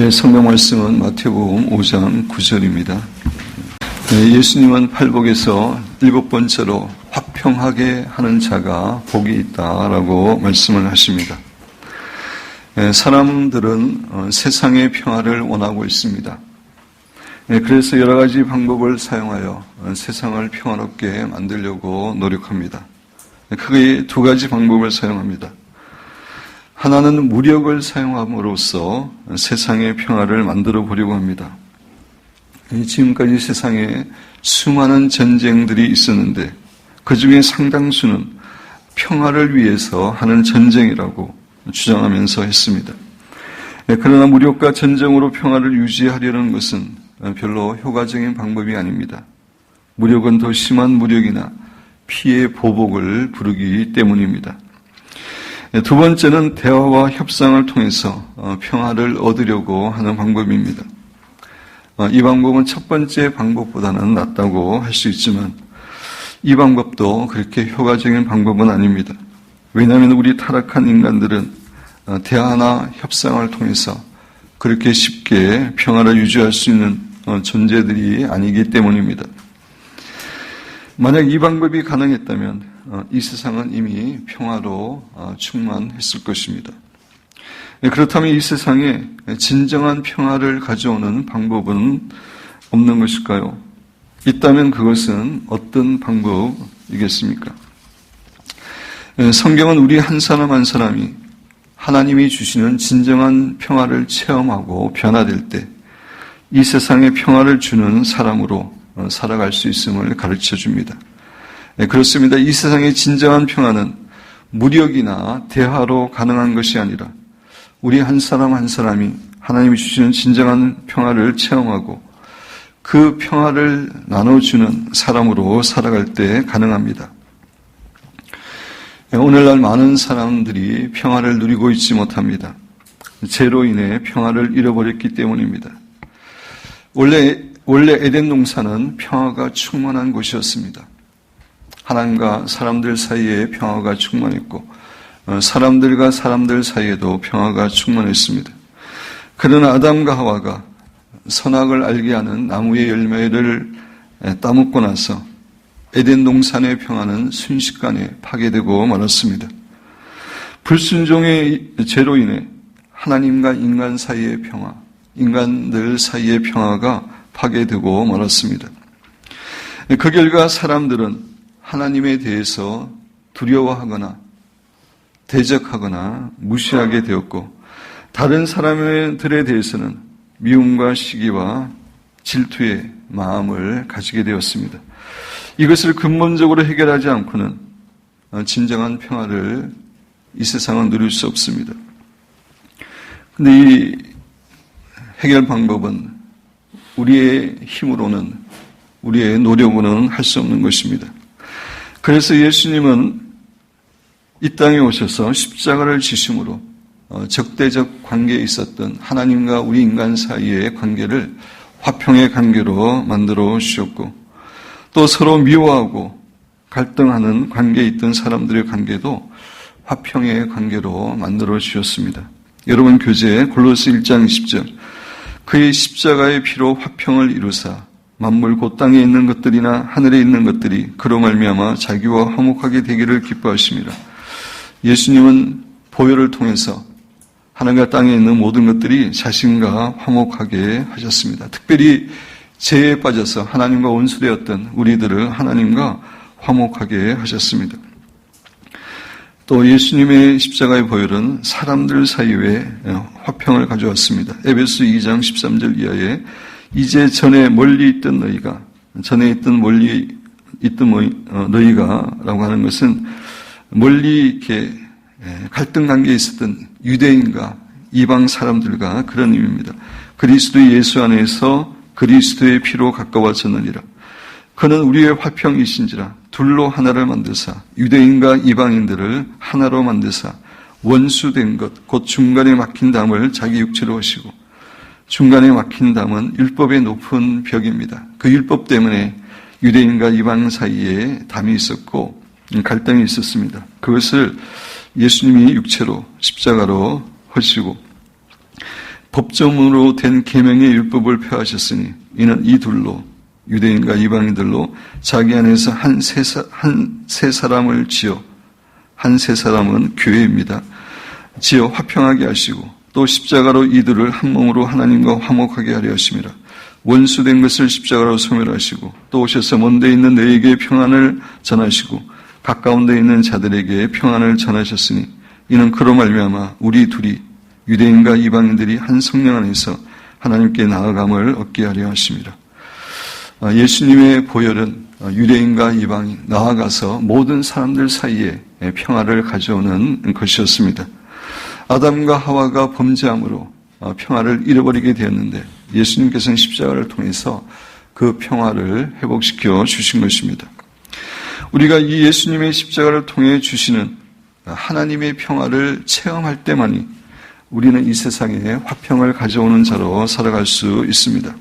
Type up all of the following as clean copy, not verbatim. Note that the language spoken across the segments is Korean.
성경 말씀은 마태복음 5장 9절입니다. 예수님은 팔복에서 7번째로 화평하게 하는 자가 복이 있다라고 말씀을 하십니다. 사람들은 세상의 평화를 원하고 있습니다. 그래서 여러 가지 방법을 사용하여 세상을 평화롭게 만들려고 노력합니다. 크게 두 가지 방법을 사용합니다. 하나는 무력을 사용함으로써 세상의 평화를 만들어 보려고 합니다. 지금까지 세상에 수많은 전쟁들이 있었는데 그 중에 상당수는 평화를 위해서 하는 전쟁이라고 주장하면서 했습니다. 그러나 무력과 전쟁으로 평화를 유지하려는 것은 별로 효과적인 방법이 아닙니다. 무력은 더 심한 무력이나 피해 보복을 부르기 때문입니다. 두 번째는 대화와 협상을 통해서 평화를 얻으려고 하는 방법입니다. 이 방법은 첫 번째 방법보다는 낫다고 할 수 있지만 이 방법도 그렇게 효과적인 방법은 아닙니다. 왜냐하면 우리 타락한 인간들은 대화나 협상을 통해서 그렇게 쉽게 평화를 유지할 수 있는 존재들이 아니기 때문입니다. 만약 이 방법이 가능했다면 이 세상은 이미 평화로 충만했을 것입니다. 그렇다면 이 세상에 진정한 평화를 가져오는 방법은 없는 것일까요? 있다면 그것은 어떤 방법이겠습니까? 성경은 우리 한 사람 한 사람이 하나님이 주시는 진정한 평화를 체험하고 변화될 때 이 세상에 평화를 주는 사람으로 살아갈 수 있음을 가르쳐 줍니다. 그렇습니다. 이 세상의 진정한 평화는 무력이나 대화로 가능한 것이 아니라 우리 한 사람 한 사람이 하나님이 주시는 진정한 평화를 체험하고 그 평화를 나눠주는 사람으로 살아갈 때 가능합니다. 오늘날 많은 사람들이 평화를 누리고 있지 못합니다. 죄로 인해 평화를 잃어버렸기 때문입니다. 원래 에덴 동산은 평화가 충만한 곳이었습니다. 하나님과 사람들 사이에 평화가 충만했고 사람들과 사람들 사이에도 평화가 충만했습니다. 그러나 아담과 하와가 선악을 알게 하는 나무의 열매를 따먹고 나서 에덴 동산의 평화는 순식간에 파괴되고 말았습니다. 불순종의 죄로 인해 하나님과 인간 사이의 평화, 인간들 사이의 평화가 파괴되고 말았습니다. 그 결과 사람들은 하나님에 대해서 두려워하거나 대적하거나 무시하게 되었고 다른 사람들에 대해서는 미움과 시기와 질투의 마음을 가지게 되었습니다. 이것을 근본적으로 해결하지 않고는 진정한 평화를 이 세상은 누릴 수 없습니다. 그런데 이 해결 방법은 우리의 힘으로는 우리의 노력으로는 할 수 없는 것입니다. 그래서 예수님은 이 땅에 오셔서 십자가를 지심으로 적대적 관계에 있었던 하나님과 우리 인간 사이의 관계를 화평의 관계로 만들어 주셨고 또 서로 미워하고 갈등하는 관계에 있던 사람들의 관계도 화평의 관계로 만들어 주셨습니다. 여러분 교재 골로새 1장 20절 그의 십자가의 피로 화평을 이루사 만물 곧 땅에 있는 것들이나 하늘에 있는 것들이 그로 말미암아 자기와 화목하게 되기를 기뻐하심이라. 예수님은 보혈을 통해서 하늘과 땅에 있는 모든 것들이 자신과 화목하게 하셨습니다. 특별히 죄에 빠져서 하나님과 원수되었던 우리들을 하나님과 화목하게 하셨습니다. 또 예수님의 십자가의 보혈은 사람들 사이에 화평을 가져왔습니다. 에베소 2장 13절 이하에 이제 전에 멀리 있던 너희가 라고 하는 것은 멀리 이렇게 갈등 관계에 있었던 유대인과 이방 사람들과 그런 의미입니다. 그리스도 예수 안에서 그리스도의 피로 가까워졌느니라. 그는 우리의 화평이신지라 둘로 하나를 만드사 유대인과 이방인들을 하나로 만드사 원수된 것 곧 중간에 막힌 담을 자기 육체로 하시고 중간에 막힌 담은 율법의 높은 벽입니다. 그 율법 때문에 유대인과 이방 사이에 담이 있었고 갈등이 있었습니다. 그것을 예수님이 육체로 십자가로 하시고 법정으로 된 계명의 율법을 폐하셨으니 이는 이 둘로 유대인과 이방인들로 자기 안에서 한 세 사람을 지어 한 세 사람은 교회입니다. 지어 화평하게 하시고 또 십자가로 이들을 한 몸으로 하나님과 화목하게 하려 하심이라. 원수된 것을 십자가로 소멸하시고 또 오셔서 먼데 있는 너희에게 평안을 전하시고 가까운 데 있는 자들에게 평안을 전하셨으니 이는 그로 말미암아 우리 둘이 유대인과 이방인들이 한 성령 안에서 하나님께 나아감을 얻게 하려 하심이라. 예수님의 보혈은 유대인과 이방인 나아가서 모든 사람들 사이에 평화를 가져오는 것이었습니다. 아담과 하와가 범죄함으로 평화를 잃어버리게 되었는데 예수님께서는 십자가를 통해서 그 평화를 회복시켜 주신 것입니다. 우리가 이 예수님의 십자가를 통해 주시는 하나님의 평화를 체험할 때만이 우리는 이 세상에 화평을 가져오는 자로 살아갈 수 있습니다.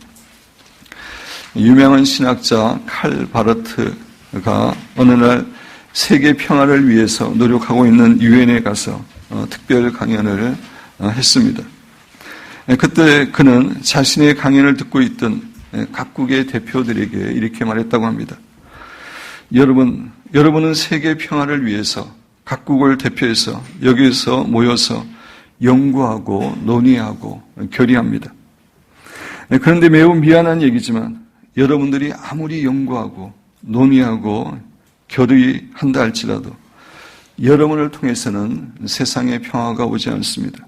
유명한 신학자 칼 바르트가 어느 날 세계 평화를 위해서 노력하고 있는 유엔에 가서 특별 강연을 했습니다. 그때 그는 자신의 강연을 듣고 있던 각국의 대표들에게 이렇게 말했다고 합니다. 여러분은 세계 평화를 위해서 각국을 대표해서 여기서 모여서 연구하고 논의하고 결의합니다. 그런데 매우 미안한 얘기지만 여러분들이 아무리 연구하고 논의하고 결의한다 할지라도 여러분을 통해서는 세상의 평화가 오지 않습니다.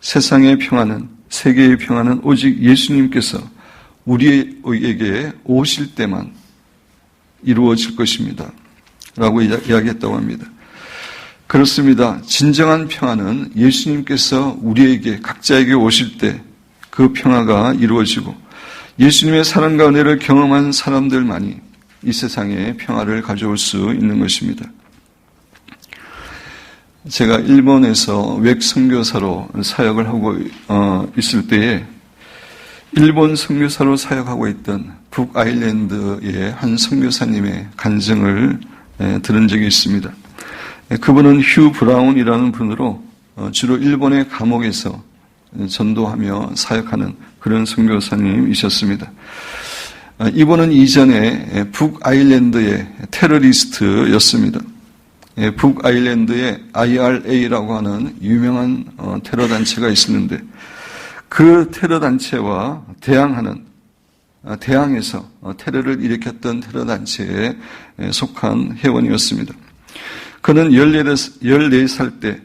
세상의 평화는, 세계의 평화는 오직 예수님께서 우리에게 오실 때만 이루어질 것입니다. 라고 이야기했다고 합니다. 그렇습니다. 진정한 평화는 예수님께서 우리에게, 각자에게 오실 때 그 평화가 이루어지고 예수님의 사랑과 은혜를 경험한 사람들만이 이 세상에 평화를 가져올 수 있는 것입니다. 제가 일본에서 외국 선교사로 사역을 하고 있을 때에 일본 선교사로 사역하고 있던 북아일랜드의 한 선교사님의 간증을 들은 적이 있습니다. 그분은 휴 브라운이라는 분으로 주로 일본의 감옥에서 전도하며 사역하는 그런 선교사님이셨습니다. 이분은 이전에 북아일랜드의 테러리스트였습니다. 북아일랜드에 IRA라고 하는 유명한 테러 단체가 있었는데 그 테러 단체와 대항해서 테러를 일으켰던 테러 단체에 속한 회원이었습니다. 그는 14살 때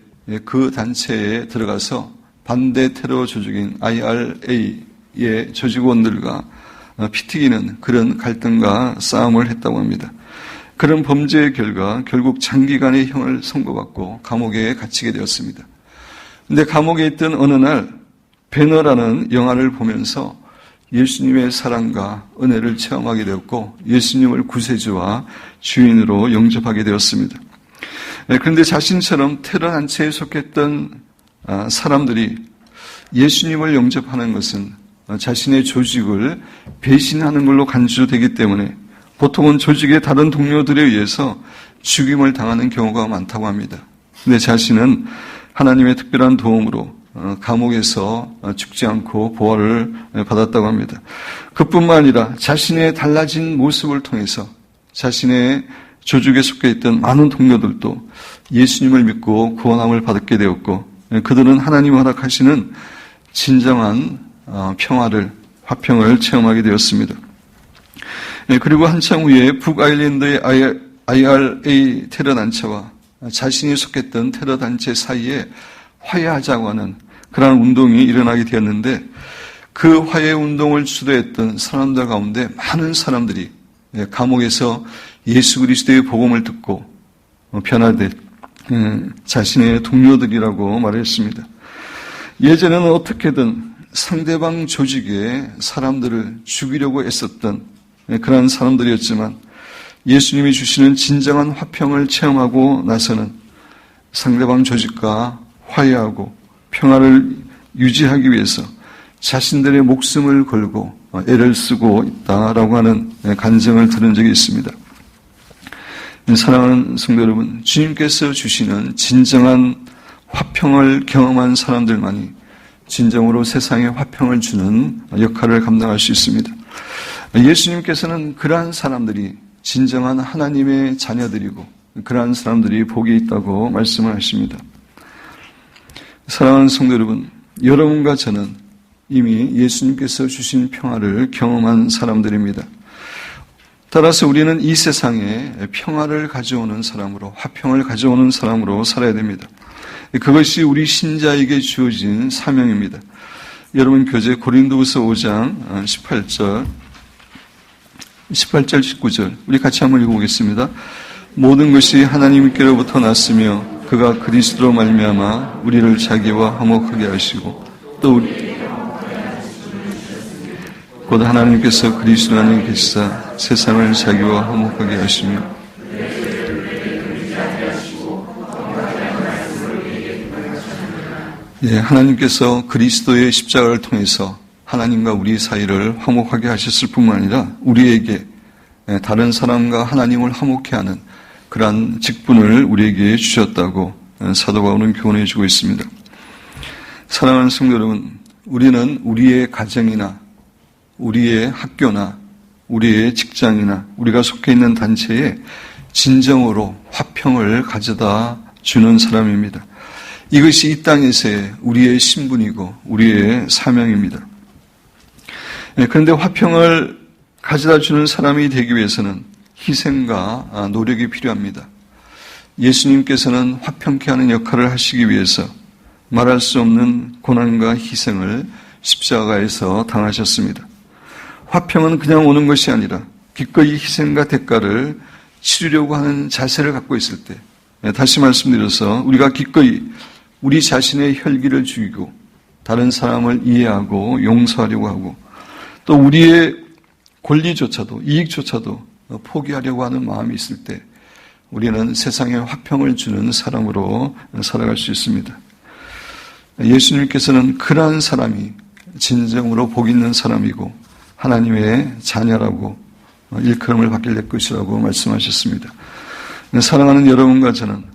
그 단체에 들어가서 반대 테러 조직인 IRA의 조직원들과 피튀기는 그런 갈등과 싸움을 했다고 합니다. 그런 범죄의 결과 결국 장기간의 형을 선고받고 감옥에 갇히게 되었습니다. 그런데 감옥에 있던 어느 날 배너라는 영화를 보면서 예수님의 사랑과 은혜를 체험하게 되었고 예수님을 구세주와 주인으로 영접하게 되었습니다. 그런데 자신처럼 테러 단체에 속했던 사람들이 예수님을 영접하는 것은 자신의 조직을 배신하는 걸로 간주되기 때문에 보통은 조직의 다른 동료들에 의해서 죽임을 당하는 경우가 많다고 합니다. 근데 자신은 하나님의 특별한 도움으로 감옥에서 죽지 않고 보호를 받았다고 합니다. 그뿐만 아니라 자신의 달라진 모습을 통해서 자신의 조직에 속해 있던 많은 동료들도 예수님을 믿고 구원함을 받게 되었고 그들은 하나님 허락하시는 진정한 평화를, 화평을 체험하게 되었습니다. 그리고 한참 후에 북아일랜드의 IRA 테러 단체와 자신이 속했던 테러 단체 사이에 화해하자고 하는 그러한 운동이 일어나게 되었는데 그 화해 운동을 주도했던 사람들 가운데 많은 사람들이 감옥에서 예수 그리스도의 복음을 듣고 변화된 자신의 동료들이라고 말했습니다. 예전에는 어떻게든 상대방 조직의 사람들을 죽이려고 애썼던 그런 사람들이었지만 예수님이 주시는 진정한 화평을 체험하고 나서는 상대방 조직과 화해하고 평화를 유지하기 위해서 자신들의 목숨을 걸고 애를 쓰고 있다라고 하는 간증을 들은 적이 있습니다. 사랑하는 성도 여러분, 주님께서 주시는 진정한 화평을 경험한 사람들만이 진정으로 세상에 화평을 주는 역할을 감당할 수 있습니다. 예수님께서는 그러한 사람들이 진정한 하나님의 자녀들이고 그러한 사람들이 복이 있다고 말씀을 하십니다. 사랑하는 성도 여러분, 여러분과 저는 이미 예수님께서 주신 평화를 경험한 사람들입니다. 따라서 우리는 이 세상에 평화를 가져오는 사람으로, 화평을 가져오는 사람으로 살아야 됩니다. 그것이 우리 신자에게 주어진 사명입니다. 여러분 교재 고린도후서 5장 18절 19절 우리 같이 한번 읽어보겠습니다. 모든 것이 하나님께로부터 났으며 그가 그리스도로 말미암아 우리를 자기와 화목하게 하시고 또 곧 하나님께서 그리스도 안에 계시사 세상을 자기와 화목하게 하시며 하나님께서 그리스도의 십자가를 통해서 하나님과 우리 사이를 화목하게 하셨을 뿐만 아니라 우리에게 다른 사람과 하나님을 화목케 하는 그러한 직분을 우리에게 주셨다고 사도 바울은 교훈해 주고 있습니다. 사랑하는 성도 여러분, 우리는 우리의 가정이나 우리의 학교나 우리의 직장이나 우리가 속해 있는 단체에 진정으로 화평을 가져다 주는 사람입니다. 이것이 이 땅에서의 우리의 신분이고 우리의 사명입니다. 그런데 화평을 가져다 주는 사람이 되기 위해서는 희생과 노력이 필요합니다. 예수님께서는 화평케 하는 역할을 하시기 위해서 말할 수 없는 고난과 희생을 십자가에서 당하셨습니다. 화평은 그냥 오는 것이 아니라 기꺼이 희생과 대가를 치르려고 하는 자세를 갖고 있을 때, 다시 말씀드려서 우리가 기꺼이 우리 자신의 혈기를 죽이고 다른 사람을 이해하고 용서하려고 하고 또 우리의 권리조차도 이익조차도 포기하려고 하는 마음이 있을 때 우리는 세상에 화평을 주는 사람으로 살아갈 수 있습니다. 예수님께서는 그러한 사람이 진정으로 복 있는 사람이고 하나님의 자녀라고 일컬음을 받게 될 것이라고 말씀하셨습니다. 사랑하는 여러분과 저는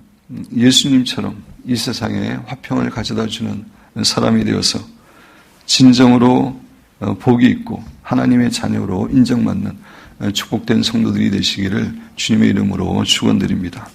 예수님처럼 이 세상에 화평을 가져다 주는 사람이 되어서 진정으로 복이 있고 하나님의 자녀로 인정받는 축복된 성도들이 되시기를 주님의 이름으로 축원드립니다.